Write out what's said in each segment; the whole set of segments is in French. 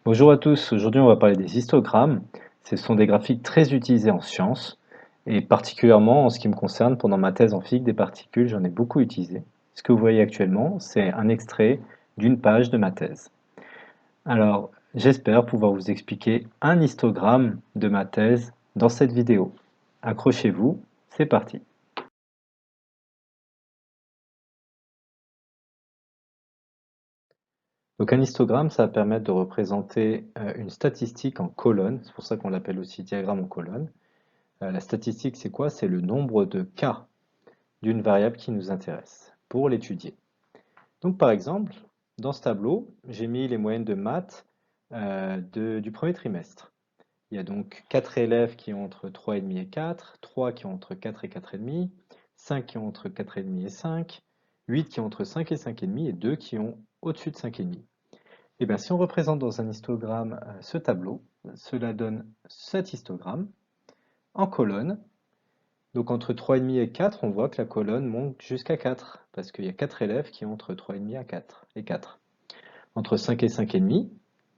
Bonjour à tous, aujourd'hui on va parler des histogrammes. Ce sont des graphiques très utilisés en sciences et particulièrement en ce qui me concerne pendant ma thèse en physique des particules, j'en ai beaucoup utilisé. Ce que vous voyez actuellement, c'est un extrait d'une page de ma thèse. Alors, j'espère pouvoir vous expliquer un histogramme de ma thèse dans cette vidéo. Accrochez-vous, c'est parti. Donc un histogramme, ça va permettre de représenter une statistique en colonnes, c'est pour ça qu'on l'appelle aussi diagramme en colonne. La statistique, c'est quoi? C'est le nombre de cas d'une variable qui nous intéresse pour l'étudier. Donc par exemple, dans ce tableau, j'ai mis les moyennes de maths du premier trimestre. Il y a donc 4 élèves qui ont entre 3,5 et 4, 3 qui ont entre 4 et 4,5, 5 qui ont entre 4,5 et 5, 8 qui ont entre 5 et 5,5 et 2 qui ont au-dessus de 5,5. Et bien si on représente dans un histogramme ce tableau, cela donne cet histogramme en colonne. Donc entre 3,5 et 4, on voit que la colonne monte jusqu'à 4, parce qu'il y a 4 élèves qui ont entre 3,5 à 4 et 4. Entre 5 et 5,5,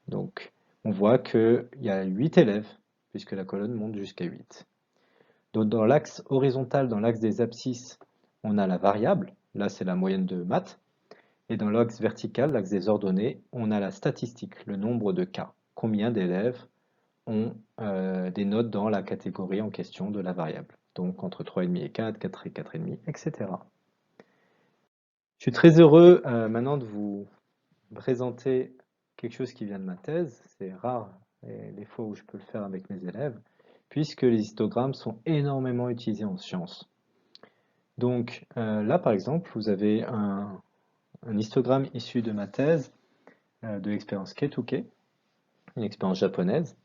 donc on voit qu'il y a 8 élèves, puisque la colonne monte jusqu'à 8. Donc dans l'axe horizontal, dans l'axe des abscisses, on a la variable, là c'est la moyenne de maths, et dans l'axe vertical, l'axe des ordonnées, on a la statistique, le nombre de cas. Combien d'élèves ont des notes dans la catégorie en question de la variable. Donc entre 3,5 et 4, 4 et 4,5, etc. Je suis très heureux maintenant de vous présenter quelque chose qui vient de ma thèse. C'est rare les fois où je peux le faire avec mes élèves, puisque les histogrammes sont énormément utilisés en sciences. Donc là, par exemple, vous avez un histogramme issu de ma thèse de l'expérience K2K, une expérience japonaise.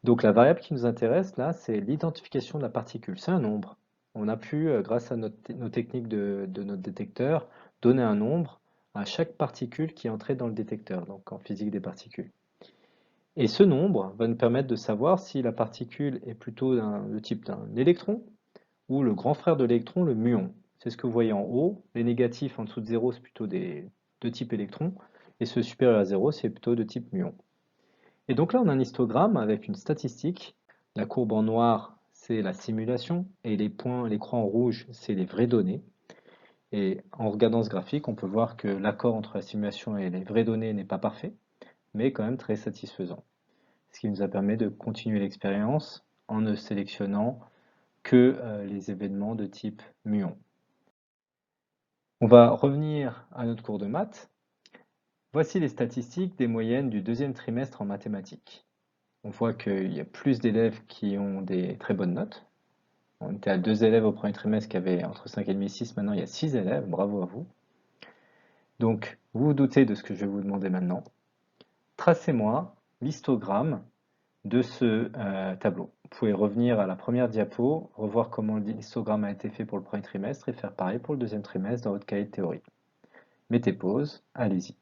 Donc la variable qui nous intéresse là, c'est l'identification de la particule. C'est un nombre. On a pu, grâce à nos techniques de notre détecteur, donner un nombre à chaque particule qui est entrée dans le détecteur, donc en physique des particules. Et ce nombre va nous permettre de savoir si la particule est plutôt de type d'un électron ou le grand frère de l'électron, le muon. C'est ce que vous voyez en haut. Les négatifs en dessous de 0, c'est plutôt de type électron, et ceux supérieurs à 0, c'est plutôt de type muon. Et donc là, on a un histogramme avec une statistique. La courbe en noir, c'est la simulation, et les points, les croix en rouge, c'est les vraies données. Et en regardant ce graphique, on peut voir que l'accord entre la simulation et les vraies données n'est pas parfait, mais quand même très satisfaisant. Ce qui nous a permis de continuer l'expérience en ne sélectionnant que les événements de type muon. On va revenir à notre cours de maths. Voici les statistiques des moyennes du deuxième trimestre en mathématiques. On voit qu'il y a plus d'élèves qui ont des très bonnes notes. On était à 2 élèves au premier trimestre qui avaient entre 5,5 et 6, maintenant il y a 6 élèves, bravo à vous. Donc, vous vous doutez de ce que je vais vous demander maintenant. Tracez-moi l'histogramme de ce tableau. Vous pouvez revenir à la première diapo, revoir comment l'histogramme a été fait pour le premier trimestre et faire pareil pour le deuxième trimestre dans votre cahier de théorie. Mettez pause, allez-y.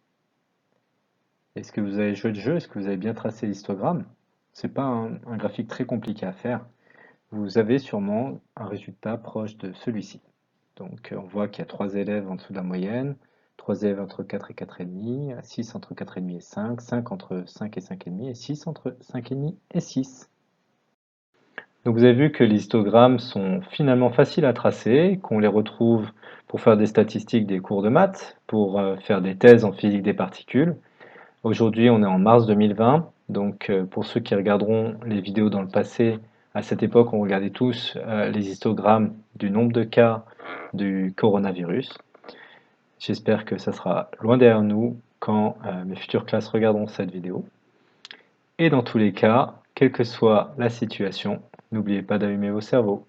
Est-ce que vous avez joué le jeu? Est-ce que vous avez bien tracé l'histogramme? C'est pas un graphique très compliqué à faire. Vous avez sûrement un résultat proche de celui-ci. Donc on voit qu'il y a 3 élèves en dessous de la moyenne, 3 élèves entre 4 et 4,5, 6 entre 4,5 et 5, 5 entre 5 et 5,5 et 6 entre 5,5 et 6. Donc vous avez vu que les histogrammes sont finalement faciles à tracer, qu'on les retrouve pour faire des statistiques des cours de maths, pour faire des thèses en physique des particules. Aujourd'hui, on est en mars 2020, donc pour ceux qui regarderont les vidéos dans le passé, à cette époque, on regardait tous les histogrammes du nombre de cas du coronavirus. J'espère que ça sera loin derrière nous quand mes futures classes regarderont cette vidéo. Et dans tous les cas, quelle que soit la situation, n'oubliez pas d'allumer vos cerveaux.